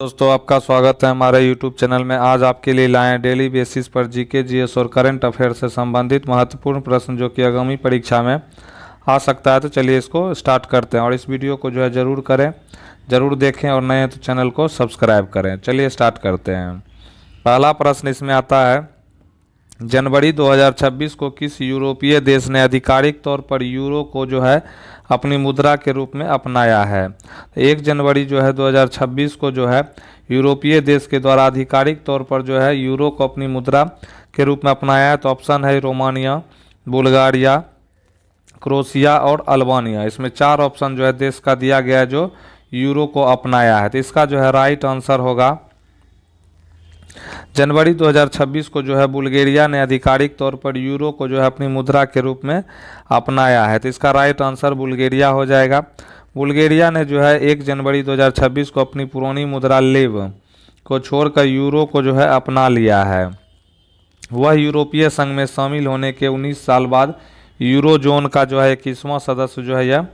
दोस्तों, आपका स्वागत है हमारे YouTube चैनल में। आज आपके लिए लाए हैं डेली बेसिस पर जीके, जीएस और करंट अफेयर से संबंधित महत्वपूर्ण प्रश्न जो कि आगामी परीक्षा में आ सकता है। तो चलिए इसको स्टार्ट करते हैं और इस वीडियो को जो है ज़रूर करें, ज़रूर देखें और नए हैं तो चैनल को सब्सक्राइब करें। चलिए स्टार्ट करते हैं। पहला प्रश्न इसमें आता है, जनवरी 2026 को किस यूरोपीय देश ने आधिकारिक तौर पर यूरो को जो है अपनी मुद्रा के रूप में अपनाया है? 1 जनवरी जो है 2026 को जो है यूरोपीय देश के द्वारा आधिकारिक तौर पर जो है यूरो को अपनी मुद्रा के रूप में अपनाया है। तो ऑप्शन है रोमानिया, बुल्गारिया, क्रोएशिया और अल्बानिया। इसमें 4 ऑप्शन जो है देश का दिया गया है जो यूरो को अपनाया है। तो इसका जो है राइट आंसर होगा, जनवरी 2026 को जो है बुल्गारिया ने आधिकारिक तौर पर यूरो को जो है अपनी मुद्रा के रूप में अपनाया है। तो इसका राइट आंसर बुल्गारिया हो जाएगा। बुल्गारिया ने जो है 1 जनवरी 2026 को अपनी पुरानी मुद्रा लेव को छोड़कर यूरो को जो है अपना लिया है। वह यूरोपीय संघ में शामिल होने के 19 साल बाद यूरो जोन का जो है 21वां सदस्य जो है यह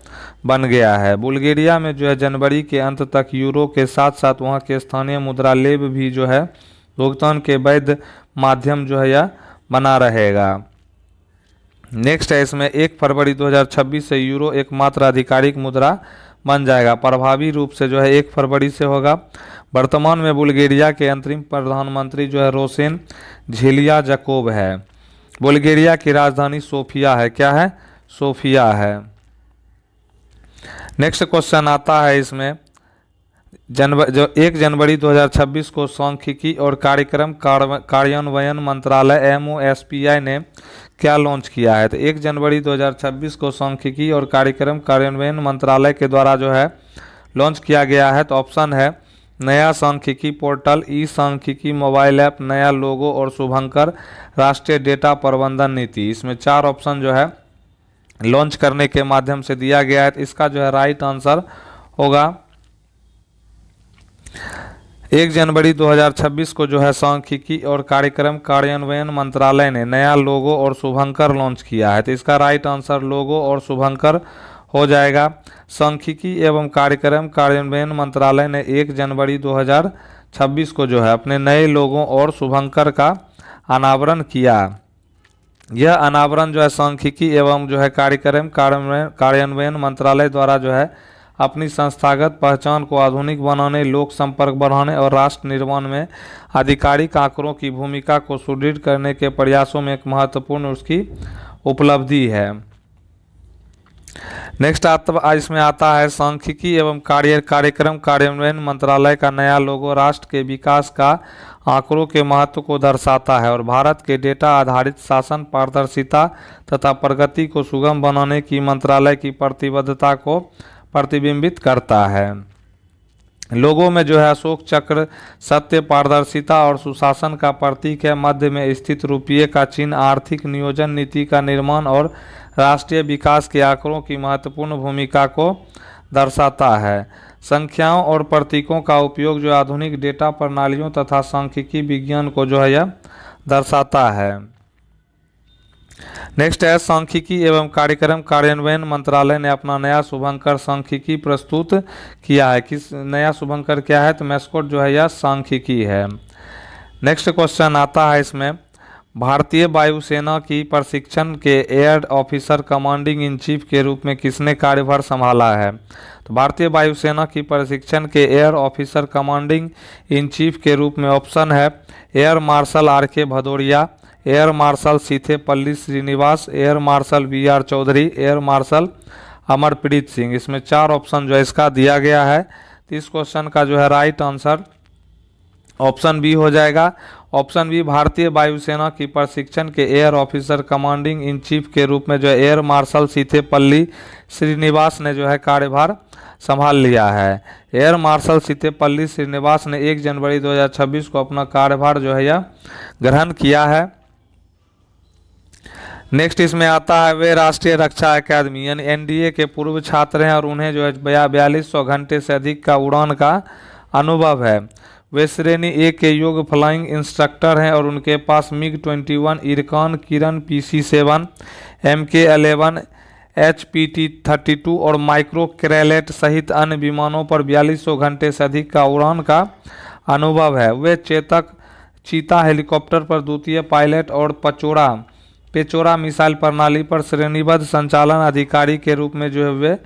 बन गया है। बुल्गारिया में जो है जनवरी के अंत तक यूरो के साथ साथ वहाँ के स्थानीय मुद्रा लेव भी जो है भुगतान के वैध माध्यम जो है यह बना रहेगा। नेक्स्ट है इसमें 1 फरवरी 2026 से यूरो एकमात्र आधिकारिक मुद्रा बन जाएगा। प्रभावी रूप से जो है 1 फरवरी से होगा। वर्तमान में बुल्गारिया के अंतरिम प्रधानमंत्री जो है रोसेन झेलियाजकोव है। बुल्गारिया की राजधानी सोफिया है। क्या है? सोफिया है। नेक्स्ट क्वेश्चन आता है इसमें, 1 जनवरी 2026 को सांख्यिकी और कार्यक्रम कार्यान्वयन मंत्रालय MOSPI ने क्या लॉन्च किया है? तो 1 जनवरी 2026 को सांख्यिकी और कार्यक्रम कार्यान्वयन मंत्रालय के द्वारा जो है लॉन्च किया गया है। तो ऑप्शन है नया सांख्यिकी पोर्टल, ई सांख्यिकी मोबाइल ऐप, नया लोगो और शुभंकर राष्ट्रीय डेटा प्रबंधन नीति। इसमें 4 ऑप्शन जो है लॉन्च करने के माध्यम से दिया गया है। तो इसका जो है राइट आंसर होगा, 1 जनवरी 2026 को जो है सांख्यिकी और कार्यक्रम कार्यान्वयन मंत्रालय ने नया लोगो और शुभंकर लॉन्च किया है। तो इसका राइट आंसर लोगो और शुभंकर हो जाएगा। सांख्यिकी एवं कार्यक्रम कार्यान्वयन मंत्रालय ने 1 जनवरी 2026 को जो है अपने नए लोगों और शुभंकर का अनावरण किया। यह अनावरण जो है सांख्यिकी एवं जो है कार्यक्रम कार्यान्वयन मंत्रालय द्वारा जो है अपनी संस्थागत पहचान को आधुनिक बनाने, लोक संपर्क बढ़ाने और राष्ट्र निर्माण में आधिकारिक आंकड़ों की भूमिका को सुदृढ़ करने के प्रयासों में एक महत्वपूर्ण उसकी उपलब्धि है। नेक्स्ट इसमें आता है सांख्यिकी एवं कार्यक्रम कार्यान्वयन मंत्रालय का नया लोगो राष्ट्र के विकास का आंकड़ों के महत्व को दर्शाता है और भारत के डेटा आधारित शासन, पारदर्शिता तथा प्रगति को सुगम बनाने की मंत्रालय की प्रतिबद्धता को प्रतिबिंबित करता है। लोगों में जो है अशोक चक्र, सत्य, पारदर्शिता और सुशासन का प्रतीक है। मध्य में स्थित रुपये का चिन्ह आर्थिक नियोजन नीति का निर्माण और राष्ट्रीय विकास के आंकड़ों की महत्वपूर्ण भूमिका को दर्शाता है। संख्याओं और प्रतीकों का उपयोग जो आधुनिक डेटा प्रणालियों तथा सांख्यिकी विज्ञान को जो है यह दर्शाता है। नेक्स्ट है सांख्यिकी एवं कार्यक्रम कार्यान्वयन मंत्रालय ने अपना नया शुभंकर सांख्यिकी प्रस्तुत किया है। किस नया शुभंकर क्या है? तो मैस्कोट जो है यह सांख्यिकी है। नेक्स्ट क्वेश्चन आता है इसमें, भारतीय वायुसेना की प्रशिक्षण के air officer commanding in chief के रूप में किसने कार्यभार संभाला है? तो भारतीय वायुसेना की प्रशिक्षण के air officer commanding in chief के रूप में ऑप्शन है air marshal RK Bhadauria, air marshal Seethepalli Srinivas, air marshal VR Chaudhary, air marshal Amarpreet Singh. इसमें 4 ऑप्शन जो है इसका दिया गया है। तो इस क्वेश्चन का जो है राइट आंसर ऑप्शन बी हो जाएगा। ऑप्शन बी, भारतीय वायुसेना की प्रशिक्षण के air officer commanding in chief के रूप में जो है एयर मार्शल सीथेपल्ली श्रीनिवास ने जो है कार्यभार संभाल लिया है। एयर मार्शल सीथेपल्ली श्रीनिवास ने 1 जनवरी 2026 को अपना कार्यभार जो है यह ग्रहण किया है। नेक्स्ट इसमें आता है, वे राष्ट्रीय रक्षा अकादमी यानी NDA के पूर्व छात्र हैं और उन्हें जो है 4200 घंटे से अधिक का उड़ान का अनुभव है। वे श्रेणी A के योग्य फ्लाइंग इंस्ट्रक्टर हैं और उनके पास MiG-21, इरकान, किरण, PC-7, MK-11, HPT-32 और माइक्रो कैरेलेट सहित अन्य विमानों पर 4200 घंटे से अधिक का उड़ान का अनुभव है। वे चीता हेलीकॉप्टर पर द्वितीय पायलट और पेचोरा मिसाइल प्रणाली पर श्रेणीबद्ध संचालन अधिकारी के रूप में जो है वे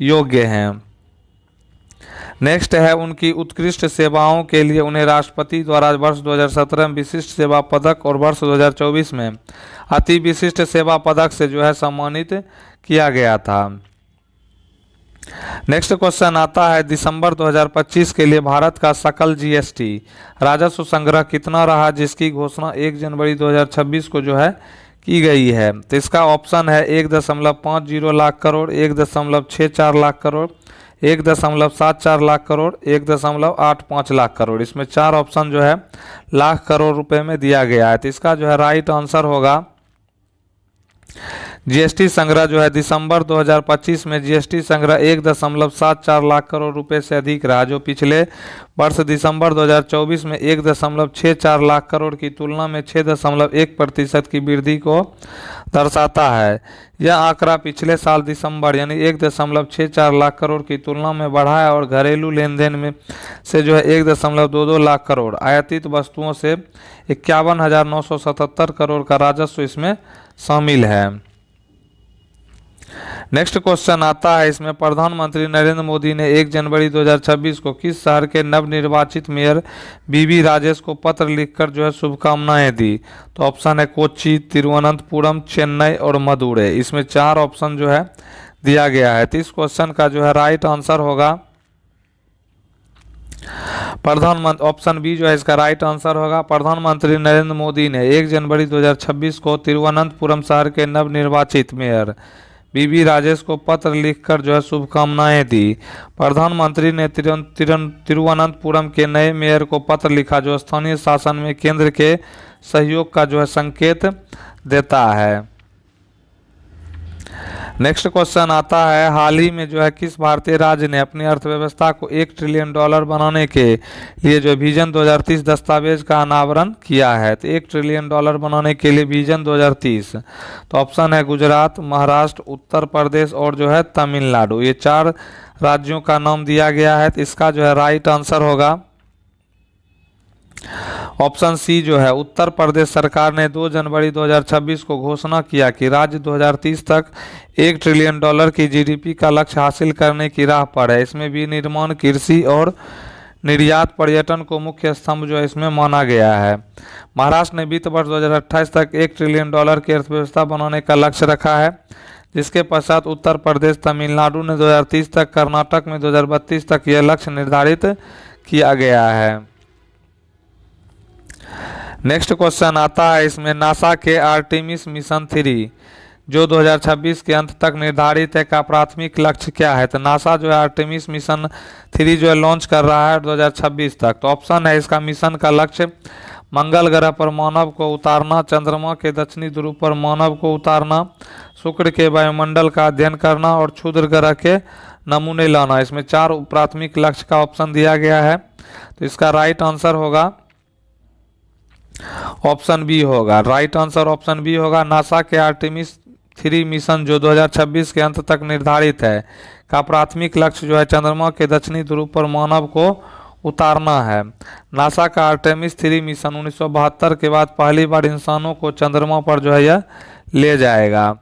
योग्य हैं। नेक्स्ट है उनकी उत्कृष्ट सेवाओं के लिए उन्हें राष्ट्रपति द्वारा वर्ष 2017 में विशिष्ट सेवा पदक और वर्ष 2024 में अति विशिष्ट सेवा पदक से जो है सम्मानित किया गया था। नेक्स्ट क्वेश्चन आता है दिसंबर 2025 के लिए भारत का सकल जीएसटी राजस्व संग्रह कितना रहा, जिसकी घोषणा 1 जनवरी 2026 को जो है की गई है। तो इसका ऑप्शन है 1.50 लाख करोड़, 1.64 लाख करोड़, 1.74 लाख करोड़, 1.85 लाख करोड़। इसमें 4 ऑप्शन जो है लाख करोड़ रुपए में दिया गया है। तो इसका जो है राइट आंसर होगा जीएसटी संग्रह जो है दिसंबर 2025 में जीएसटी संग्रह 1.74 लाख करोड़ रुपए से अधिक रहा, जो पिछले वर्ष दिसंबर 2024 में 1.64 लाख करोड़ की तुलना में 6.1% की वृद्धि को दर्शाता है। यह आंकड़ा पिछले साल दिसंबर यानी 1.64 लाख करोड़ की तुलना में बढ़ा है और घरेलू लेन देन में से जो है 1.22 लाख करोड़, आयातित वस्तुओं से 51,977 करोड़ का राजस्व इसमें शामिल है। नेक्स्ट क्वेश्चन आता है इसमें प्रधानमंत्री नरेंद्र मोदी ने 1 जनवरी 2026 को किस शहर के नवनिर्वाचित मेयर बीबी राजेश को पत्र लिखकर जो है शुभकामनाएं दी। तो ऑप्शन है कोच्चि, तिरुवनंतपुरम, चेन्नई और मदुरै। इसमें 4 ऑप्शन जो है दिया गया है। तो इस क्वेश्चन का जो है राइट आंसर होगा प्रधानमंत्री, ऑप्शन बी जो है इसका राइट आंसर होगा। प्रधानमंत्री नरेंद्र मोदी ने 1 जनवरी 2026 को तिरुवनंतपुरम शहर के नवनिर्वाचित मेयर बीबी राजेश को पत्र लिखकर जो है शुभकामनाएं दी। प्रधानमंत्री ने तिरुवनंतपुरम के नए मेयर को पत्र लिखा, जो स्थानीय शासन में केंद्र के सहयोग का जो है संकेत देता है। नेक्स्ट क्वेश्चन आता है हाल ही में जो है किस भारतीय राज्य ने अपनी अर्थव्यवस्था को $1 ट्रिलियन बनाने के लिए जो विजन 2030 दस्तावेज का अनावरण किया है। तो $1 ट्रिलियन बनाने के लिए विजन 2030, तो ऑप्शन है गुजरात, महाराष्ट्र, उत्तर प्रदेश और जो है तमिलनाडु। ये 4 राज्यों का नाम दिया गया है। तो इसका जो है राइट आंसर होगा ऑप्शन सी जो है उत्तर प्रदेश सरकार ने 2 जनवरी 2026 को घोषणा किया कि राज्य 2030 तक $1 ट्रिलियन की जीडीपी का लक्ष्य हासिल करने की राह पर है। इसमें विनिर्माण, कृषि और निर्यात, पर्यटन को मुख्य स्तंभ जो है इसमें माना गया है। महाराष्ट्र ने वित्त वर्ष 2028 तक $1 ट्रिलियन की अर्थव्यवस्था बनाने का लक्ष्य रखा है, जिसके पश्चात उत्तर प्रदेश, तमिलनाडु ने 2030 तक, कर्नाटक में 2032 तक यह लक्ष्य निर्धारित किया गया है। नेक्स्ट क्वेश्चन आता है इसमें नासा के आर्टेमिस मिशन 3 जो 2026 के अंत तक निर्धारित है का प्राथमिक लक्ष्य क्या है। तो नासा जो है आर्टेमिस मिशन 3 जो है लॉन्च कर रहा है 2026 तक। तो ऑप्शन है इसका मिशन का लक्ष्य मंगल ग्रह पर मानव को उतारना, चंद्रमा के दक्षिणी ध्रुव पर मानव को उतारना, शुक्र के वायुमंडल का अध्ययन करना और क्षुद्र ग्रह के नमूने लाना। इसमें 4 प्राथमिक लक्ष्य का ऑप्शन दिया गया है। तो इसका राइट आंसर होगा ऑप्शन बी होगा। राइट आंसर ऑप्शन बी होगा। नासा के आर्टेमिस 3 मिशन जो 2026 के अंत तक निर्धारित है का प्राथमिक लक्ष्य जो है चंद्रमा के दक्षिणी ध्रुव पर मानव को उतारना है। नासा का आर्टेमिस 3 मिशन 1972 के बाद पहली बार इंसानों को चंद्रमा पर जो है यह ले जाएगा।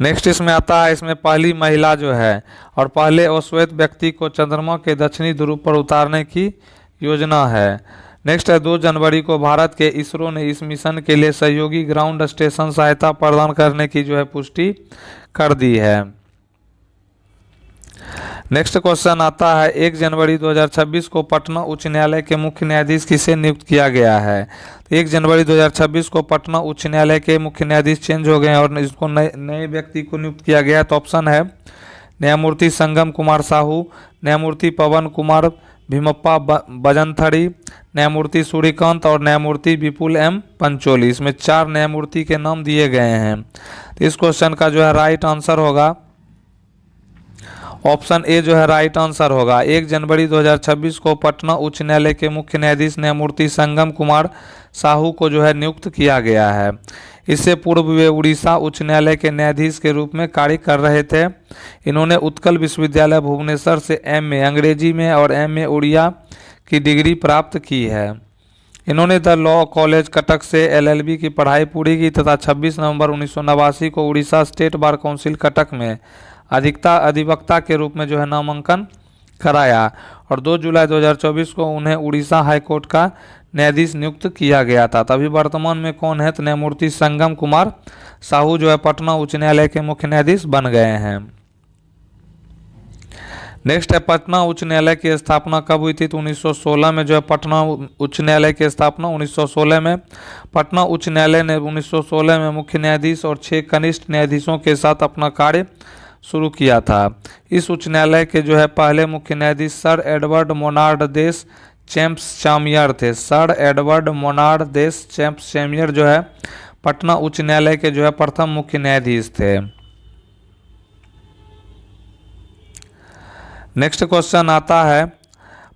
नेक्स्ट इसमें आता है इसमें पहली महिला जो है और पहले अश्वेत व्यक्ति को चंद्रमा के दक्षिणी ध्रुव पर उतारने की योजना है। नेक्स्ट है 2 जनवरी को भारत के इसरो ने इस मिशन के लिए सहयोगी ग्राउंड स्टेशन सहायता प्रदान करने की जो है पुष्टि कर दी है। नेक्स्ट क्वेश्चन आता है 1 जनवरी 2026 को पटना उच्च न्यायालय के मुख्य न्यायाधीश किसे नियुक्त किया गया है। तो 1 जनवरी 2026 को पटना उच्च न्यायालय के मुख्य न्यायाधीश चेंज हो गए और इसको नए व्यक्ति को नियुक्त किया गया है। तो ऑप्शन है न्यायमूर्ति संगम कुमार साहू, न्यायमूर्ति पवन कुमार भीमप्पा बजनथड़ी, न्यायमूर्ति सूर्यकांत और न्यायमूर्ति विपुल एम पंचोली। इसमें 4 न्यायमूर्ति के नाम दिए गए हैं। तो इस क्वेश्चन का जो है राइट आंसर होगा ऑप्शन ए जो है राइट आंसर होगा। 1 जनवरी 2026 को पटना उच्च न्यायालय के मुख्य न्यायाधीश न्यायमूर्ति संगम कुमार साहू को जो है नियुक्त किया गया है। इससे पूर्व वे उड़ीसा उच्च न्यायालय के न्यायाधीश के रूप में कार्य कर रहे थे। इन्होंने उत्कल विश्वविद्यालय भुवनेश्वर से एमए अंग्रेजी में और एमए उड़िया की डिग्री प्राप्त की है। इन्होंने द लॉ कॉलेज कटक से एलएलबी की पढ़ाई पूरी की तथा 26 नवंबर 1989 को Orissa state bar council Cuttack में अधिवक्ता के रूप में जो है नामांकन कराया और 2 जुलाई 2024 को उन्हें उड़ीसा हाईकोर्ट का न्यायाधीश नियुक्त किया गया था। तभी वर्तमान में कौन है? तो न्यायमूर्ति संगम कुमार साहू जो है पटना उच्च न्यायालय के मुख्य न्यायाधीश बन गए हैं। नेक्स्ट है पटना उच्च न्यायालय की स्थापना कब हुई थी? तो 1916 में जो है पटना उच्च न्यायालय की स्थापना 1916 में। पटना उच्च न्यायालय ने 1916 में मुख्य न्यायाधीश और 6 कनिष्ठ न्यायाधीशों के साथ अपना कार्य शुरू किया था। इस उच्च न्यायालय के जो है पहले मुख्य न्यायाधीश सर एडवर्ड मोनार्ड देश चैम्प्स थे। सर एडवर्ड मोनार्ड देश चैम्प्स जो है पटना उच्च न्यायालय के जो है प्रथम मुख्य न्यायाधीश थे। नेक्स्ट क्वेश्चन आता है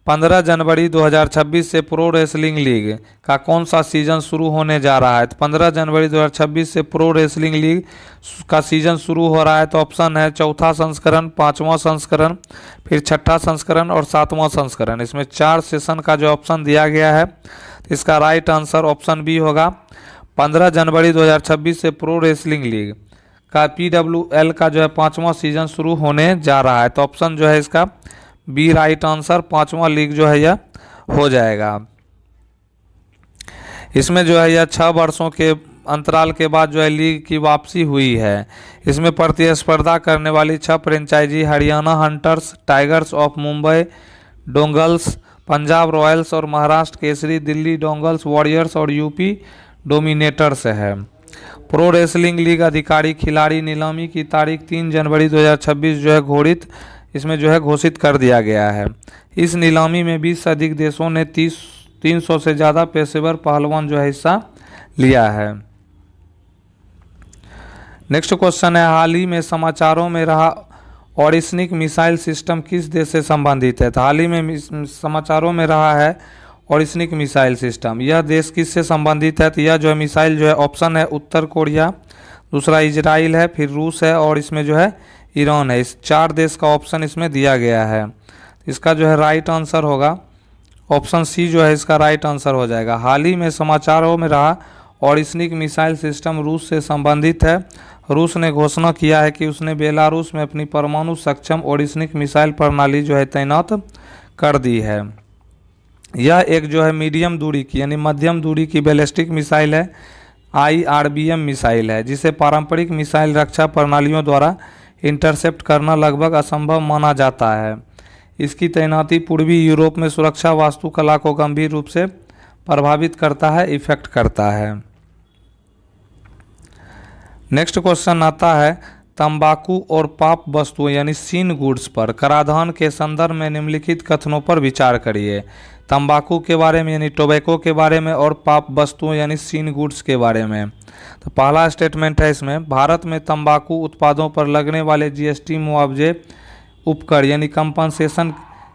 15 जनवरी 2026 से प्रो रेसलिंग लीग का कौन सा सीजन शुरू होने जा रहा है? तो 15 जनवरी 2026 से प्रो रेसलिंग लीग का सीजन शुरू हो रहा है। तो ऑप्शन है चौथा संस्करण, 5वां संस्करण, फिर 6ठा संस्करण और 7वां संस्करण। इसमें 4 सेशन का जो ऑप्शन दिया गया है। तो इसका राइट आंसर ऑप्शन बी होगा। 15 जनवरी 2026 से प्रो रेसलिंग लीग का PWL का जो है 5वां सीजन शुरू होने जा रहा है। तो ऑप्शन जो है इसका बी राइट आंसर, 5वां लीग जो है यह हो जाएगा। इसमें जो है यह 6 वर्षों के अंतराल के बाद जो है लीग की वापसी हुई है। इसमें प्रतिस्पर्धा करने वाली 6 franchise Haryana Hunters, Tigers of Mumbai Dangals, Punjab Royals और महाराष्ट्र केसरी, दिल्ली डोंगल्स वॉरियर्स और यूपी डोमिनेटर्स है। प्रो रेसलिंग लीग आधिकारिक खिलाड़ी नीलामी की तारीख 3 जनवरी 2026 जो है इसमें जो है घोषित कर दिया गया है। इस नीलामी में 20 से अधिक देशों ने 300 से ज़्यादा पेशेवर पहलवान जो है हिस्सा लिया है। नेक्स्ट क्वेश्चन है हाल ही में समाचारों में रहा ऑरिस्निक मिसाइल सिस्टम किस देश से संबंधित है? तो हाल ही में समाचारों में रहा है ऑरिस्निक मिसाइल सिस्टम, यह देश किससे संबंधित है? तो यह जो है मिसाइल जो है ऑप्शन है उत्तर कोरिया, दूसरा इजराइल है, फिर रूस है और इसमें जो है ईरान है। इस 4 देश का ऑप्शन इसमें दिया गया है। इसका जो है राइट आंसर होगा ऑप्शन सी जो है इसका राइट आंसर हो जाएगा। हाल ही में समाचारों में रहा ऑरिस्निक मिसाइल सिस्टम रूस से संबंधित है। रूस ने घोषणा किया है कि उसने बेलारूस में अपनी परमाणु सक्षम ऑरिस्निक मिसाइल प्रणाली जो है तैनात कर दी है। यह एक जो है मीडियम दूरी की यानी मध्यम दूरी की बैलिस्टिक मिसाइल है, IRBM मिसाइल है, जिसे पारंपरिक मिसाइल रक्षा प्रणालियों द्वारा इंटरसेप्ट करना लगभग असंभव माना जाता है। इसकी तैनाती पूर्वी यूरोप में सुरक्षा वास्तुकला को गंभीर रूप से प्रभावित करता है, इफेक्ट करता है। नेक्स्ट क्वेश्चन आता है तंबाकू और पाप वस्तुओं यानी सीन गुड्स पर कराधान के संदर्भ में निम्नलिखित कथनों पर विचार करिए। तंबाकू के बारे में यानी टोबैको के बारे में और पाप वस्तुओं यानी सीन गुड्स के बारे में। तो पहला स्टेटमेंट है इसमें भारत में तंबाकू उत्पादों पर लगने वाले GST मुआवजे उपकर यानी कंपनसेशन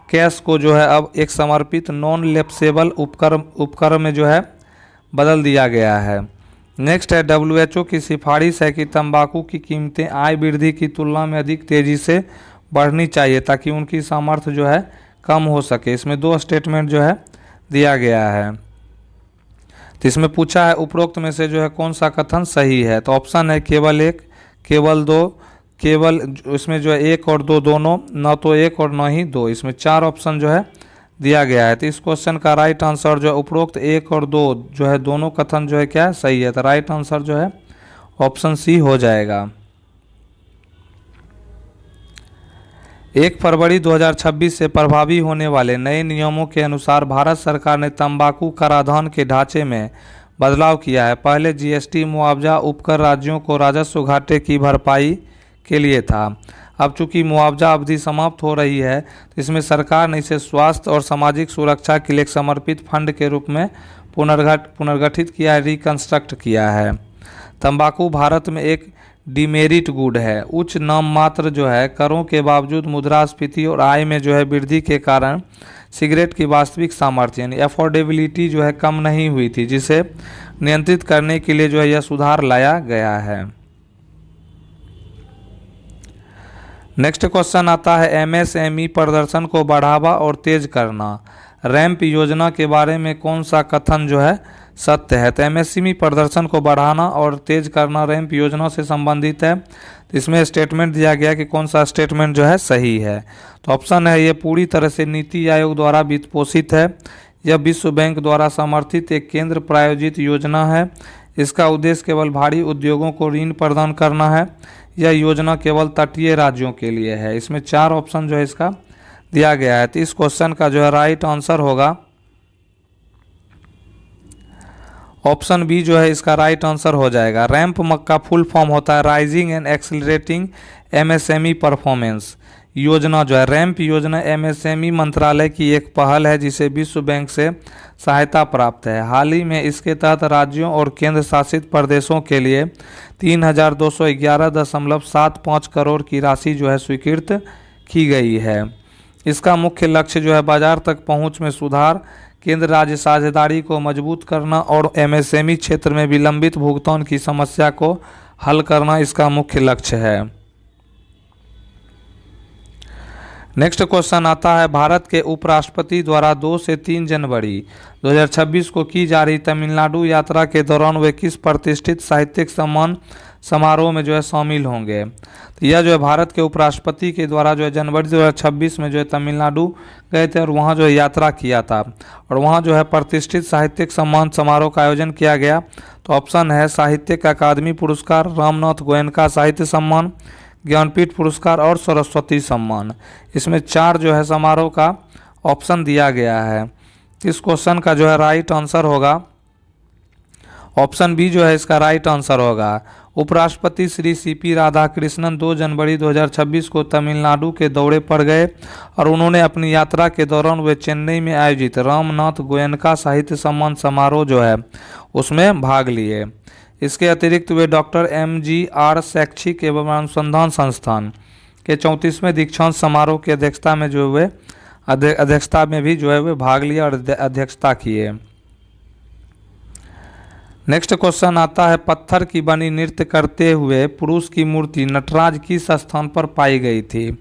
कैश को जो है अब एक समर्पित नॉन लैप्सेबल उपकर में जो है बदल दिया गया है। नेक्स्ट है WHO की सिफारिश है कि तंबाकू की कीमतें आय वृद्धि की तुलना में अधिक तेज़ी से बढ़नी चाहिए ताकि उनकी सामर्थ्य जो है कम हो सके। इसमें 2 स्टेटमेंट जो है दिया गया है। तो इसमें पूछा है उपरोक्त में से जो है कौन सा कथन सही है? तो ऑप्शन है केवल 1, केवल 2, केवल इसमें जो है 1 और 2 दोनों, न तो 1 और न ही 2। इसमें 4 ऑप्शन जो है दिया गया है। तो इस क्वेश्चन का राइट आंसर जो है उपरोक्त 1 और 2 जो है दोनों कथन जो है क्या है सही है। तो राइट आंसर जो है ऑप्शन सी हो जाएगा। 1 फरवरी 2026 से प्रभावी होने वाले नए नियमों के अनुसार भारत सरकार ने तंबाकू कराधान के ढांचे में बदलाव किया है। पहले GST मुआवजा उपकर राज्यों को राजस्व घाटे की भरपाई के लिए था। अब चूंकि मुआवजा अवधि समाप्त हो रही है तो इसमें सरकार ने इसे स्वास्थ्य और सामाजिक सुरक्षा के लिए एक समर्पित फंड के रूप में पुनर्गठित किया है, रिकंस्ट्रक्ट किया है। तंबाकू भारत में एक डिमेरिट गुड है। उच्च नाम मात्र जो है करों के बावजूद मुद्रास्फीति और आय में जो है वृद्धि के कारण सिगरेट की वास्तविक सामर्थ्य यानी अफोर्डेबिलिटी जो है कम नहीं हुई थी, जिसे नियंत्रित करने के लिए जो है यह सुधार लाया गया है। नेक्स्ट क्वेश्चन आता है एमएसएमई प्रदर्शन को बढ़ावा और तेज करना। रैंप योजना के बारे में कौन सा कथन जो है सत्य है? तो एमएसएमई प्रदर्शन को बढ़ाना और तेज करना रैंप योजना से संबंधित है। तो इसमें स्टेटमेंट दिया गया कि कौन सा स्टेटमेंट जो है सही है। तो ऑप्शन है ये पूरी तरह से नीति आयोग द्वारा वित्त पोषित है। यह विश्व बैंक द्वारा समर्थित एक केंद्र प्रायोजित योजना है। इसका उद्देश्य केवल भारी उद्योगों को ऋण प्रदान करना है। यह योजना केवल तटीय राज्यों के लिए है। इसमें 4 ऑप्शन जो है इसका दिया गया है। तो इस क्वेश्चन का जो है राइट आंसर होगा ऑप्शन बी जो है इसका राइट आंसर हो जाएगा। रैंप का फुल फॉर्म होता है rising and accelerating MSME performance. योजना जो है रैंप योजना एमएसएमई मंत्रालय की एक पहल है जिसे विश्व बैंक से सहायता प्राप्त है। हाल ही में इसके तहत राज्यों और केंद्र शासित प्रदेशों के लिए 3211.75 करोड़ की राशि जो है स्वीकृत की गई है। इसका मुख्य लक्ष्य जो है बाजार तक पहुंच में सुधार, केंद्र राज्य साझेदारी को मजबूत करना और एमएसएमई क्षेत्र में विलंबित भुगतान की समस्या को हल करना इसका मुख्य लक्ष्य है। नेक्स्ट क्वेश्चन आता है भारत के उपराष्ट्रपति द्वारा 2 से 3 जनवरी 2026 को की जा रही तमिलनाडु यात्रा के दौरान वे किस प्रतिष्ठित साहित्यिक सम्मान समारोह में जो है शामिल होंगे? तो यह जो है भारत के उपराष्ट्रपति के द्वारा जो है जनवरी 2026 में जो है तमिलनाडु गए थे और वहाँ जो है यात्रा किया था और वहाँ जो है प्रतिष्ठित साहित्यिक सम्मान समारोह का आयोजन किया गया। तो ऑप्शन है साहित्यिक अकादमी पुरस्कार, रामनाथ गोयनका साहित्य सम्मान, ज्ञानपीठ पुरस्कार और सरस्वती सम्मान। इसमें 4 जो है समारोह का ऑप्शन दिया गया है। इस क्वेश्चन का जो है राइट आंसर होगा ऑप्शन बी जो है इसका राइट आंसर होगा। उपराष्ट्रपति श्री सीपी राधाकृष्णन 2 जनवरी 2026 को तमिलनाडु के दौरे पर गए और उन्होंने अपनी यात्रा के दौरान वे चेन्नई में आयोजित रामनाथ गोयनका साहित्य सम्मान समारोह जो है उसमें भाग लिए। इसके अतिरिक्त वे डॉक्टर MGR शैक्षिक एवं अनुसंधान संस्थान के 34वें दीक्षांत समारोह की अध्यक्षता में जो वे अध्यक्षता में भी जो है वे भाग लिया और अध्यक्षता किए। नेक्स्ट क्वेश्चन आता है पत्थर की बनी नृत्य करते हुए पुरुष की मूर्ति नटराज किस स्थान पर पाई गई थी?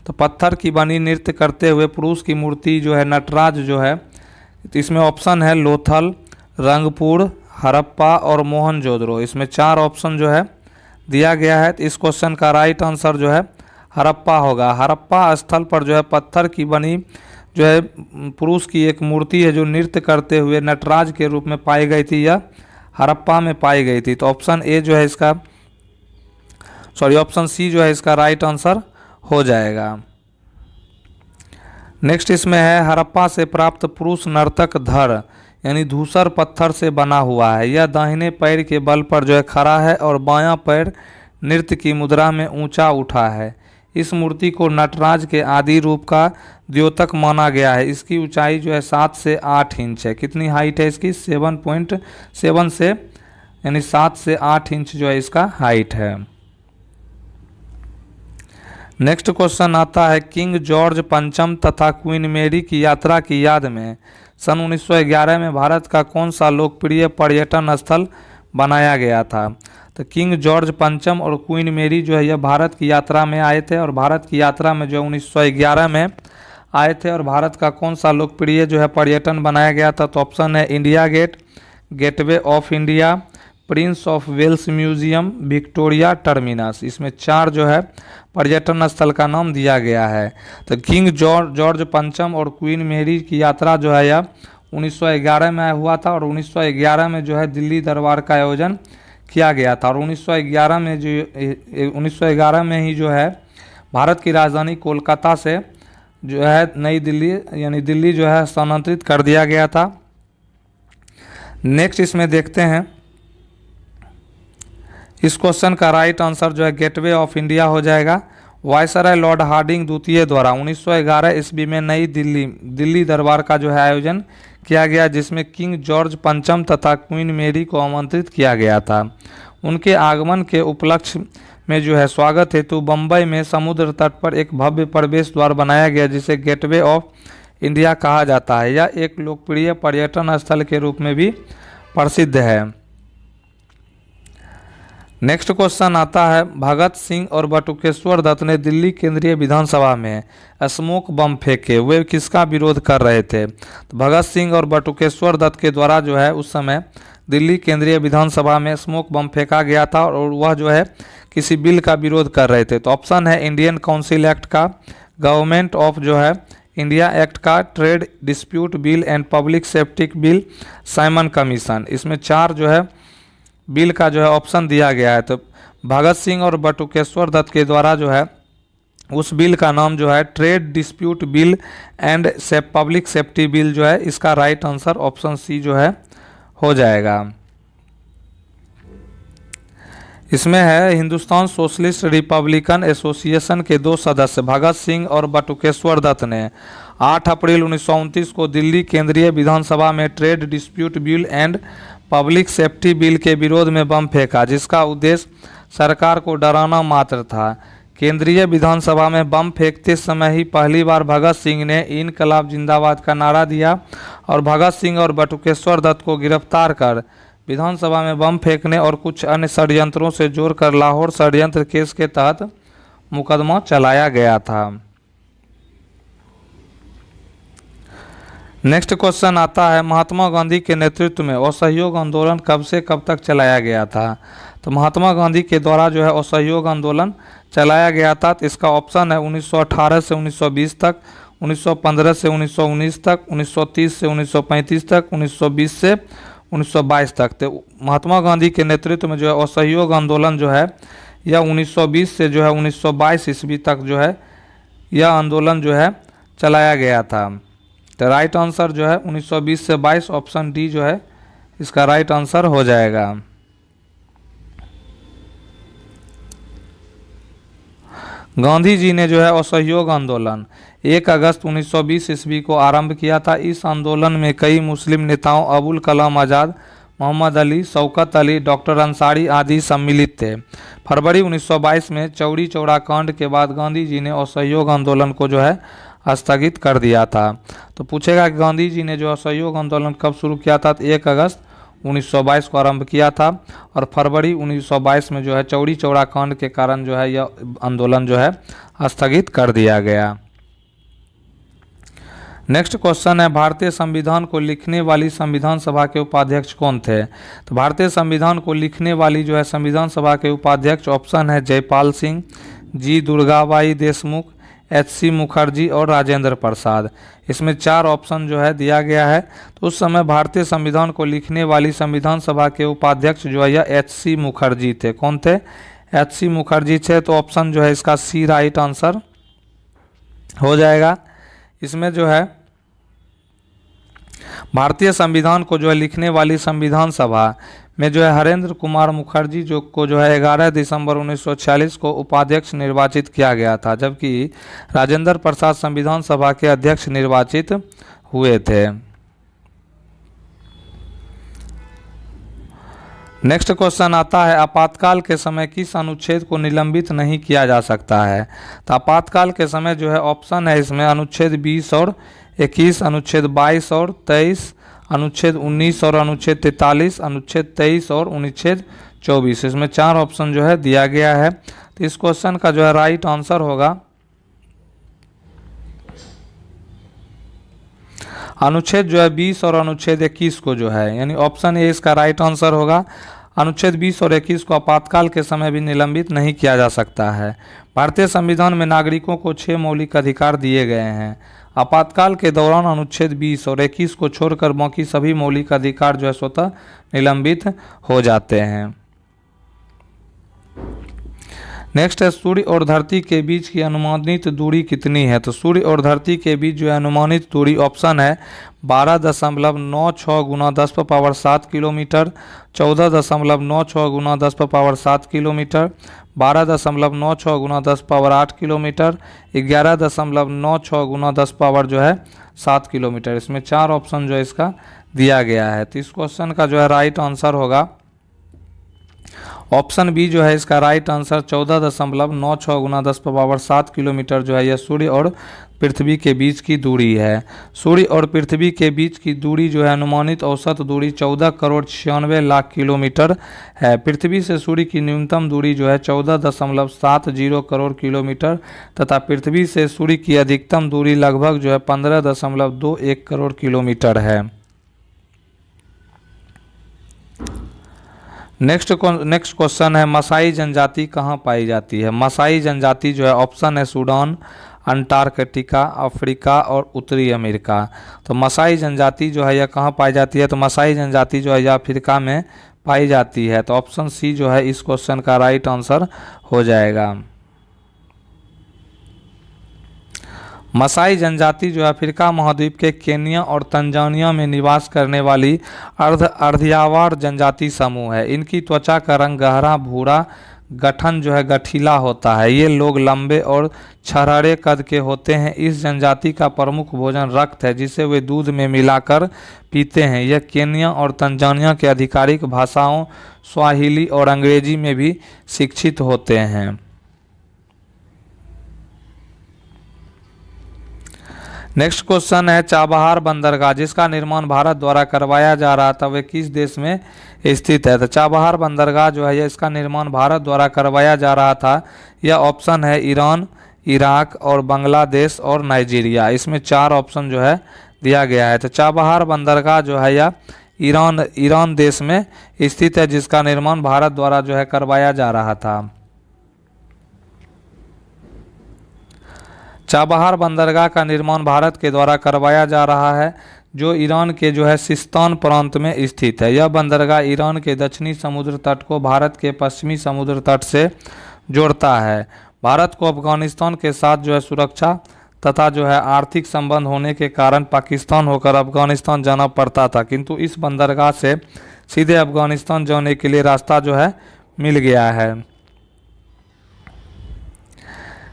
तो पत्थर की बनी नृत्य करते हुए पुरुष की मूर्ति जो है नटराज जो है, तो इसमें ऑप्शन है लोथल, रंगपुर, हड़प्पा और मोहनजोदड़ो। इसमें 4 ऑप्शन जो है दिया गया है। तो इस क्वेश्चन का राइट आंसर जो है हड़प्पा होगा। हड़प्पा स्थल पर जो है पत्थर की बनी जो है पुरुष की एक मूर्ति है जो नृत्य करते हुए नटराज के रूप में पाई गई थी, यह हड़प्पा में पाई गई थी। तो ऑप्शन ए जो है इसका ऑप्शन सी जो है इसका राइट आंसर हो जाएगा। नेक्स्ट इसमें है हड़प्पा से प्राप्त पुरुष नर्तक धड़ यानी धूसर पत्थर से बना हुआ है। यह दाहिने पैर के बल पर जो है खड़ा है और बायां पैर नृत्य की मुद्रा में ऊंचा उठा है। इस मूर्ति को नटराज के आदि रूप का द्योतक माना गया है। इसकी ऊंचाई जो है 7 से 8 इंच है। कितनी हाइट है इसकी? 7.7 से यानी 7 से 8 इंच जो है इसका हाइट है। नेक्स्ट क्वेश्चन आता है किंग जॉर्ज पंचम तथा क्वीन मेरी की यात्रा की याद में सन 1911 में भारत का कौन सा लोकप्रिय पर्यटन स्थल बनाया गया था? तो किंग जॉर्ज पंचम और क्वीन मेरी जो है यह भारत की यात्रा में आए थे और भारत की यात्रा में जो 1911 में आए थे और भारत का कौन सा लोकप्रिय जो है पर्यटन बनाया गया था? तो ऑप्शन है India Gate, Gateway of India, Prince of Wales Museum, Victoria Terminus. इसमें 4 जो है पर्यटन स्थल का नाम दिया गया है। तो किंग जॉर्ज पंचम और क्वीन मेरी की यात्रा जो है यह 1911 में हुआ था और 1911 में जो है दिल्ली दरबार का आयोजन किया गया था और 1911 में ही जो है भारत की राजधानी कोलकाता से जो है नई दिल्ली यानी दिल्ली जो है स्थानांतरित कर दिया गया था। नेक्स्ट इसमें देखते हैं इस क्वेश्चन का राइट आंसर जो है गेटवे ऑफ इंडिया हो जाएगा। वायसराय लॉर्ड हार्डिंग द्वितीय द्वारा 1911 ईस्वी में नई दिल्ली दरबार का जो है आयोजन किया गया जिसमें किंग जॉर्ज पंचम तथा क्वीन मेरी को आमंत्रित किया गया था। उनके आगमन के उपलक्ष्य में जो है स्वागत हेतु बम्बई में समुद्र तट पर एक भव्य प्रवेश द्वार बनाया गया जिसे गेटवे ऑफ इंडिया कहा जाता है। यह एक लोकप्रिय पर्यटन स्थल के रूप में भी प्रसिद्ध है। नेक्स्ट क्वेश्चन आता है, भगत सिंह और बटुकेश्वर दत्त ने दिल्ली केंद्रीय विधानसभा में स्मोक बम फेंके, वे किसका विरोध कर रहे थे? तो भगत सिंह और बटुकेश्वर दत्त के द्वारा जो है उस समय दिल्ली केंद्रीय विधानसभा में स्मोक बम फेंका गया था और वह जो है किसी बिल का विरोध कर रहे थे। तो ऑप्शन है इंडियन काउंसिल एक्ट का, गवर्नमेंट ऑफ जो है इंडिया एक्ट का, trade dispute bill and public safety bill, Simon commission. इसमें 4 जो है बिल का जो है ऑप्शन दिया गया है। तो भगत सिंह और बटुकेश्वर दत्त के द्वारा जो है उस बिल का नाम जो है trade dispute bill and public safety bill जो है, इसका राइट आंसर ऑप्शन सी जो है हो जाएगा। इसमें है हिंदुस्तान सोशलिस्ट रिपब्लिकन एसोसिएशन के 2 सदस्य भगत सिंह और बटुकेश्वर दत्त ने 8 अप्रैल 1929 को दिल्ली केंद्रीय विधानसभा में trade dispute bill and public safety bill के विरोध में बम फेंका, जिसका उद्देश्य सरकार को डराना मात्र था। केंद्रीय विधानसभा में बम फेंकते समय ही पहली बार भगत सिंह ने इनकलाब जिंदाबाद का नारा दिया और भगत सिंह और बटुकेश्वर दत्त को गिरफ्तार कर विधानसभा में बम फेंकने और कुछ अन्य षड्यंत्रों से जोड़कर लाहौर षड्यंत्र केस के तहत मुकदमा चलाया गया था। नेक्स्ट क्वेश्चन आता है, महात्मा गांधी के नेतृत्व में असहयोग आंदोलन कब से कब तक चलाया गया था? तो महात्मा गांधी के द्वारा जो है असहयोग आंदोलन चलाया गया था। तो इसका ऑप्शन है 1918 से 1920 तक, 1915 से 1919 तक, 1930 से 1935 तक, 1920 से 1922 तक। तो महात्मा गांधी के नेतृत्व में जो है असहयोग आंदोलन जो है यह 1920 से जो है 1922 ईस्वी तक जो है यह आंदोलन जो है चलाया गया था। तो राइट आंसर जो है 1920 से 22 ऑप्शन डी जो है इसका राइट आंसर हो जाएगा। गांधी जी ने जो है असहयोग आंदोलन 1 अगस्त 1920 ईस्वी को आरंभ किया था। इस आंदोलन में कई मुस्लिम नेताओं अबुल कलाम आज़ाद, मोहम्मद अली, शौकत अली, डॉक्टर अंसारी आदि सम्मिलित थे। फरवरी 1922 में चौरी चौरा कांड के बाद गांधी जी ने असहयोग आंदोलन को जो है स्थगित कर दिया था। तो पूछेगा कि गांधी जी ने जो असहयोग आंदोलन कब शुरू किया था? तो 1 अगस्त 1922 को आरंभ किया था और फरवरी 1922 में जो है चौरी चौरा कांड के कारण जो है यह आंदोलन जो है स्थगित कर दिया गया। नेक्स्ट क्वेश्चन है, भारतीय संविधान को लिखने वाली संविधान सभा के उपाध्यक्ष कौन थे? तो भारतीय संविधान को लिखने वाली जो है संविधान सभा के उपाध्यक्ष ऑप्शन है जयपाल सिंह, जी दुर्गाबाई देशमुख, एच.सी. मुखर्जी और राजेंद्र प्रसाद। इसमें 4 ऑप्शन जो है दिया गया है। तो उस समय भारतीय संविधान को लिखने वाली संविधान सभा के उपाध्यक्ष जो है यह एच.सी. मुखर्जी थे। कौन थे? एच.सी. मुखर्जी थे। तो ऑप्शन जो है इसका सी राइट आंसर हो जाएगा। इसमें जो है भारतीय संविधान को जो है लिखने वाली संविधान सभा में जो है हरेंद्र कुमार मुखर्जी को जो है 11 दिसंबर 1946 को उपाध्यक्ष निर्वाचित किया गया था, जबकि राजेंद्र प्रसाद संविधान सभा के अध्यक्ष निर्वाचित हुए थे। नेक्स्ट क्वेश्चन आता है, आपातकाल के समय किस अनुच्छेद को निलंबित नहीं किया जा सकता है? तो आपातकाल के समय जो है ऑप्शन है इसमें अनुच्छेद 20 और 21, अनुच्छेद 22 और 23, अनुच्छेद 19 और अनुच्छेद 43, अनुच्छेद 23 और अनुच्छेद 24। इसमें 4 ऑप्शन जो है दिया गया है। तो इस क्वेश्चन का जो है राइट आंसर होगा अनुच्छेद जो है 20 और अनुच्छेद 21 को जो है, यानी ऑप्शन ए इसका राइट आंसर होगा। अनुच्छेद 20 और 21 को आपातकाल के समय भी निलंबित नहीं किया जा सकता है। भारतीय संविधान में नागरिकों को 6 मौलिक अधिकार दिए गए हैं। आपातकाल के दौरान अनुच्छेद 20 और 21 को छोड़कर बाकी सभी मौलिक अधिकार जो है स्वतः निलंबित हो जाते हैं। नेक्स्ट है, सूर्य और धरती के बीच की अनुमानित दूरी कितनी है? तो सूर्य और धरती के बीच जो है अनुमानित दूरी ऑप्शन है 12.96 गुना 10⁻7 किलोमीटर, 14.96 गुना 10⁻7 किलोमीटर, 12.96 गुना 10⁻8 किलोमीटर, 11.96 गुना 10⁻7 किलोमीटर। इसमें 4 ऑप्शन जो है इसका दिया गया है। तो इस क्वेश्चन का जो है राइट आंसर होगा ऑप्शन बी जो है इसका राइट आंसर 14.96 गुना 10⁻7 किलोमीटर जो है यह सूर्य और पृथ्वी के बीच की दूरी है। सूर्य और पृथ्वी के बीच की दूरी जो है अनुमानित औसत दूरी 14,96,00,000 किलोमीटर है। पृथ्वी से सूर्य की न्यूनतम दूरी जो है 14.70 करोड़ किलोमीटर तथा पृथ्वी से सूर्य की अधिकतम दूरी लगभग जो है 15.21 करोड़ किलोमीटर है। नेक्स्ट क्वेश्चन है मसाई जनजाति कहाँ पाई जाती है। मसाई जनजाति जो है ऑप्शन है सूडान, अंटार्कटिका, अफ्रीका और उत्तरी अमेरिका। तो मसाई जनजाति जो है यह कहाँ पाई जाती है, तो मसाई जनजाति जो है यह अफ्रीका में पाई जाती है। तो ऑप्शन सी जो है इस क्वेश्चन का राइट आंसर हो जाएगा। मसाई जनजाति जो है अफ्रीका महाद्वीप के केन्या और तंजानिया में निवास करने वाली अर्धयावार जनजाति समूह है। इनकी त्वचा का रंग गहरा भूरा, गठन जो है गठीला होता है। ये लोग लंबे और छरहरे कद के होते हैं। इस जनजाति का प्रमुख भोजन रक्त है जिसे वे दूध में मिलाकर पीते हैं। यह केन्या और तंजानिया के आधिकारिक भाषाओं स्वाहिली और अंग्रेजी में भी शिक्षित होते हैं। नेक्स्ट क्वेश्चन है चाबहार बंदरगाह जिसका निर्माण भारत द्वारा करवाया जा रहा था वह किस देश में स्थित है। तो चाबहार बंदरगाह जो है यह इसका निर्माण भारत द्वारा करवाया जा रहा था। यह ऑप्शन है ईरान, इराक और बांग्लादेश और नाइजीरिया। इसमें 4 ऑप्शन जो है दिया गया है। तो चाबहार बंदरगाह जो है यह ईरान देश में स्थित है जिसका निर्माण भारत द्वारा जो है करवाया जा रहा था। चाबहार बंदरगाह का निर्माण भारत के द्वारा करवाया जा रहा है जो ईरान के जो है सिस्तान प्रांत में स्थित है। यह बंदरगाह ईरान के दक्षिणी समुद्र तट को भारत के पश्चिमी समुद्र तट से जोड़ता है। भारत को अफगानिस्तान के साथ जो है सुरक्षा तथा जो है आर्थिक संबंध होने के कारण पाकिस्तान होकर अफगानिस्तान जाना पड़ता था, किंतु इस बंदरगाह से सीधे अफगानिस्तान जाने के लिए रास्ता जो है मिल गया है।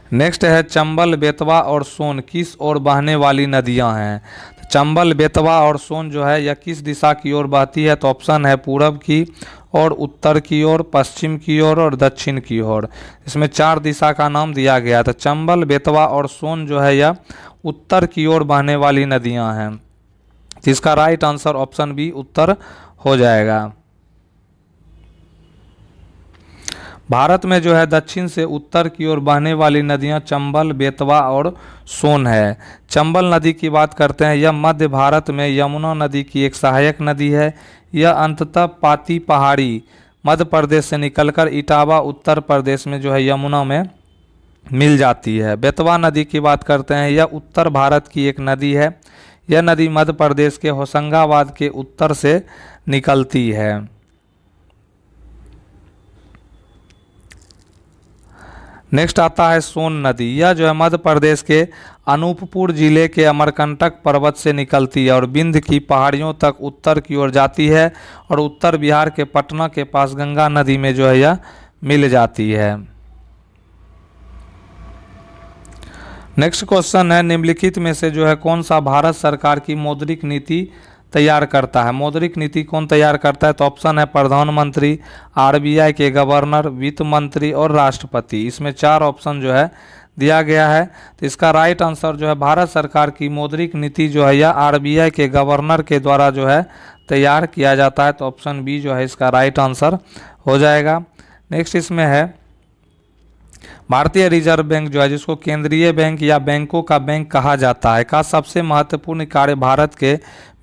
नेक्स्ट है चंबल, बेतवा और सोन किस ओर बहने वाली नदियां हैं। तो चंबल, बेतवा और सोन जो है यह किस दिशा की ओर बहती है। तो ऑप्शन है पूरब की और उत्तर की ओर, पश्चिम की ओर और दक्षिण की ओर। इसमें 4 दिशा का नाम दिया गया। तो चंबल, बेतवा और सोन जो है यह उत्तर की ओर बहने वाली नदियां हैं जिसका राइट आंसर ऑप्शन बी उत्तर हो जाएगा। भारत में जो है दक्षिण से उत्तर की ओर बहने वाली नदियां चंबल, बेतवा और सोन है। चंबल नदी की बात करते हैं, यह मध्य भारत में यमुना नदी की एक सहायक नदी है। यह अंततः पाती पहाड़ी मध्य प्रदेश से निकलकर इटावा उत्तर प्रदेश में जो है यमुना में मिल जाती है। बेतवा नदी की बात करते हैं, यह उत्तर भारत की एक नदी है। यह नदी मध्य प्रदेश के होशंगाबाद के उत्तर से निकलती है। नेक्स्ट आता है सोन नदी। यह जो है मध्य प्रदेश के अनूपपुर जिले के अमरकंटक पर्वत से निकलती है और विंध्य की पहाड़ियों तक उत्तर की ओर जाती है और उत्तर बिहार के पटना के पास गंगा नदी में जो है यह मिल जाती है। नेक्स्ट क्वेश्चन है निम्नलिखित में से जो है कौन सा भारत सरकार की मौद्रिक नीति तैयार करता है। मौद्रिक नीति कौन तैयार करता है। तो ऑप्शन है प्रधानमंत्री, आरबीआई के गवर्नर, वित्त मंत्री और राष्ट्रपति। इसमें 4 ऑप्शन जो है दिया गया है। तो इसका राइट आंसर जो है भारत सरकार की मौद्रिक नीति जो है यह आरबीआई के गवर्नर के द्वारा जो है तैयार किया जाता है। तो ऑप्शन बी जो है इसका राइट आंसर हो जाएगा। नेक्स्ट इसमें है भारतीय रिजर्व बैंक जो है जिसको केंद्रीय बैंक या बैंकों का बैंक कहा जाता है का सबसे महत्वपूर्ण कार्य भारत के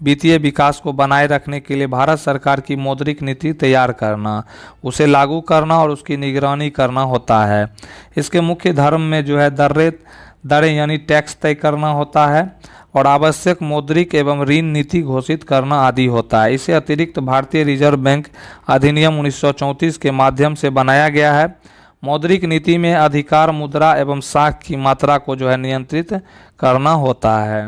वित्तीय विकास को बनाए रखने के लिए भारत सरकार की मौद्रिक नीति तैयार करना, उसे लागू करना और उसकी निगरानी करना होता है। इसके मुख्य धर्म में जो है दरें यानी टैक्स तय करना होता है और आवश्यक मौद्रिक एवं ऋण नीति घोषित करना आदि होता है। इसे अतिरिक्त भारतीय रिजर्व बैंक अधिनियम 1934 के माध्यम से बनाया गया है। मौद्रिक नीति में अधिकार मुद्रा एवं साख की मात्रा को जो है नियंत्रित करना होता है।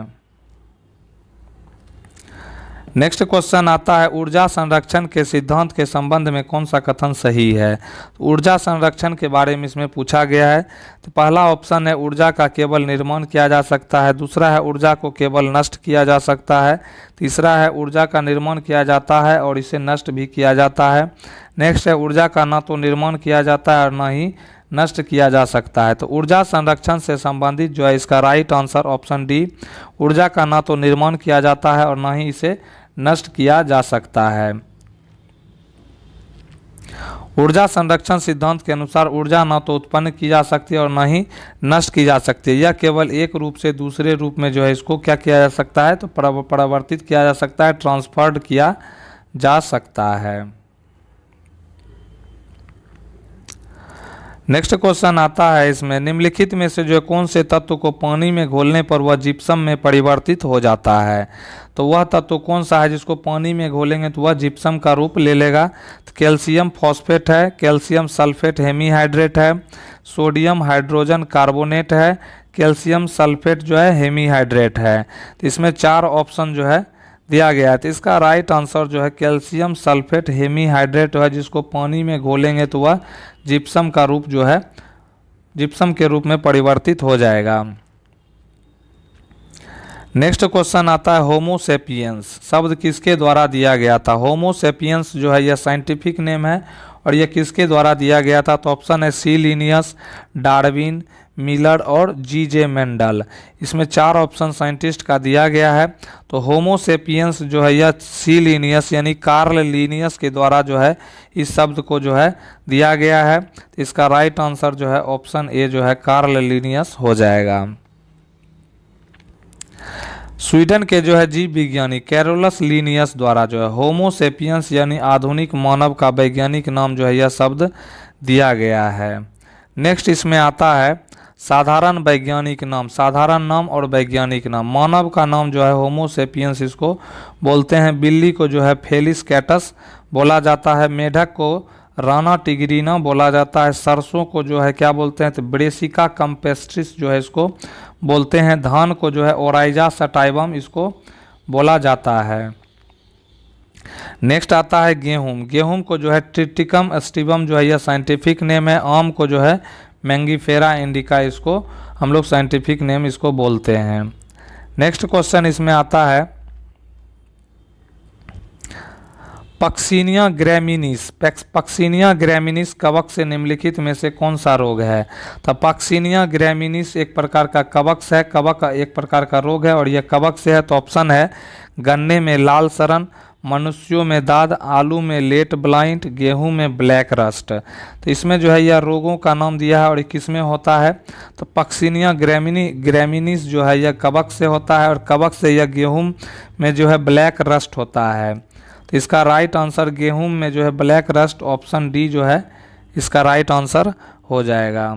नेक्स्ट क्वेश्चन आता है ऊर्जा संरक्षण के सिद्धांत के संबंध में कौन सा कथन सही है। ऊर्जा संरक्षण के बारे में इसमें पूछा गया है। तो पहला ऑप्शन है ऊर्जा का केवल निर्माण किया जा सकता है, दूसरा है ऊर्जा को केवल नष्ट किया जा सकता है, तीसरा है ऊर्जा का निर्माण किया जाता है और इसे नष्ट भी किया जाता है। नेक्स्ट है ऊर्जा का न तो निर्माण किया जाता है और न ही नष्ट किया जा सकता है। तो ऊर्जा संरक्षण से संबंधित जो है इसका राइट आंसर ऑप्शन डी, ऊर्जा का न तो निर्माण किया जाता है और न ही इसे नष्ट किया जा सकता है। ऊर्जा संरक्षण सिद्धांत के अनुसार ऊर्जा न तो उत्पन्न की जा सकती है और न ही नष्ट की जा सकती है। यह केवल एक रूप से दूसरे रूप में जो है इसको क्या किया जा सकता है, तो परिवर्तित किया जा सकता है, ट्रांसफर्ड किया जा सकता है। नेक्स्ट क्वेश्चन आता है इसमें निम्नलिखित में से जो कौन से तत्व को पानी में घोलने पर वह जिप्सम में परिवर्तित हो जाता है। तो वह तत्व कौन सा है जिसको पानी में घोलेंगे तो वह जिप्सम का रूप ले लेगा। तो कैल्शियम फॉस्फेट है, कैल्शियम सल्फेट हेमीहाइड्रेट है, सोडियम हाइड्रोजन कार्बोनेट है, कैल्शियम सल्फेट जो है हेमीहाइड्रेट है। तो इसमें 4 ऑप्शन जो है दिया गया है। तो इसका राइट आंसर जो है कैल्शियम सल्फेट हेमीहाइड्रेट है, जिसको पानी में घोलेंगे तो वह जिप्सम का रूप जो है जिप्सम के रूप में परिवर्तित हो जाएगा। नेक्स्ट क्वेश्चन आता है होमोसेपियंस शब्द किसके द्वारा दिया गया था। होमोसेपियंस जो है यह साइंटिफिक नेम है और यह किसके द्वारा दिया गया था। तो ऑप्शन है सी लिनियस, डार्विन, मिलर और जी.जे. मेंडल। इसमें 4 ऑप्शन साइंटिस्ट का दिया गया है। तो होमोसेपियंस जो है यह सी लिनियस यानी कार्ल लिनियस के द्वारा जो है इस शब्द को जो है दिया गया है। तो इसका राइट आंसर जो है ऑप्शन ए जो है कार्ल लिनियस हो जाएगा। स्वीडन के जो है जीव विज्ञानी कैरोलस लिनियस द्वारा जो है होमोसेपियंस यानी आधुनिक मानव का वैज्ञानिक नाम जो है यह शब्द दिया गया है। नेक्स्ट इसमें आता है साधारण वैज्ञानिक नाम, साधारण नाम और वैज्ञानिक नाम। मानव का नाम जो है होमोसेपियंस इसको बोलते हैं, बिल्ली को जो है फेलिस कैटस बोला जाता है, मेढक को राना टिग्रीना बोला जाता है, सरसों को जो है क्या बोलते हैं तो ब्रेसिका कैम्पेस्ट्रिस जो है इसको बोलते हैं, धान को जो है ओराइजा सटाइवम इसको बोला जाता है। नेक्स्ट आता है गेहूं, गेहूं को जो है ट्रिटिकम स्टिवम जो है यह साइंटिफिक नेम है, आम को जो है मैंगीफेरा इंडिका इसको हम लोग साइंटिफिक नेम इसको बोलते हैं। नेक्स्ट क्वेश्चन इसमें आता है पक्सिनिया ग्रैमिनीस, पक्सिनिया ग्रैमिनीस कवक से निम्नलिखित में से कौन सा रोग है। तो पक्सिनिया ग्रैमिनीस एक प्रकार का कवक है, कवक एक प्रकार का रोग है और यह कवक से है। तो ऑप्शन है गन्ने में लाल सड़न, मनुष्यों में दाद, आलू में लेट ब्लाइंट, गेहूं में ब्लैक रस्ट। तो इसमें जो है यह रोगों का नाम दिया है और किस में होता है तो पक्सिनिया ग्रैमिनीस जो है यह कवक से होता है और कवक से यह गेहूं में जो है ब्लैक रस्ट होता है। तो इसका राइट आंसर गेहूं में जो है ब्लैक रस्ट ऑप्शन डी जो है इसका राइट आंसर हो जाएगा।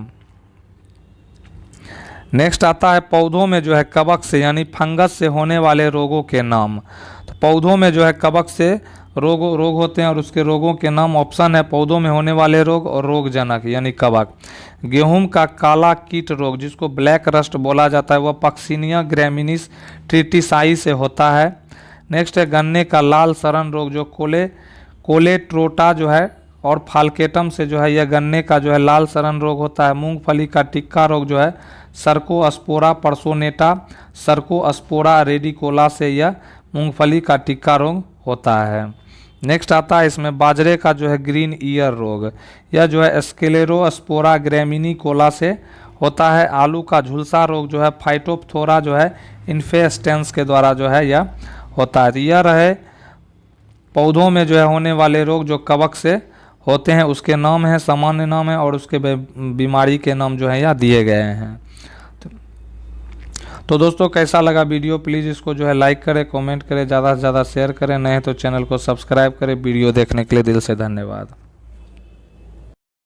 नेक्स्ट आता है पौधों में जो है कवक से यानी फंगस से होने वाले रोगों के नाम। तो पौधों में जो है कवक से रोग होते हैं और उसके रोगों के नाम ऑप्शन है पौधों में होने वाले रोग और रोगजनक यानी कवक। गेहूं का काला कीट रोग जिसको ब्लैक रस्ट बोला जाता है वह पक्सिनिया ग्रैमिनीस ट्रिटिसाई से होता है। नेक्स्ट है गन्ने का लाल सड़न रोग जो कोलेट्रोटा जो है और फाल्केटम से जो है यह गन्ने का जो है लाल सड़न रोग होता है। मूंगफली का टिक्का रोग जो है सर्कोस्पोरा पर्सोनेटा, सर्कोस्पोरा रेडिकोला से यह मूंगफली का टिक्का रोग होता है। नेक्स्ट आता है इसमें बाजरे का जो है ग्रीन ईयर रोग, यह जो है स्क्लेरोस्पोरा ग्रैमिनिकोला से होता है। आलू का झुलसा रोग जो है फाइटोप्थोरा जो है इन्फेस्टेंस के द्वारा जो है यह होता है। यह रहे पौधों में जो है होने वाले रोग जो कवक से होते हैं उसके नाम है, सामान्य नाम है और उसके बीमारी के नाम जो है यहाँ दिए गए हैं। तो दोस्तों कैसा लगा वीडियो, प्लीज़ इसको जो है लाइक करें, कमेंट करें, ज़्यादा से ज़्यादा शेयर करें, नहीं तो चैनल को सब्सक्राइब करें। वीडियो देखने के लिए दिल से धन्यवाद।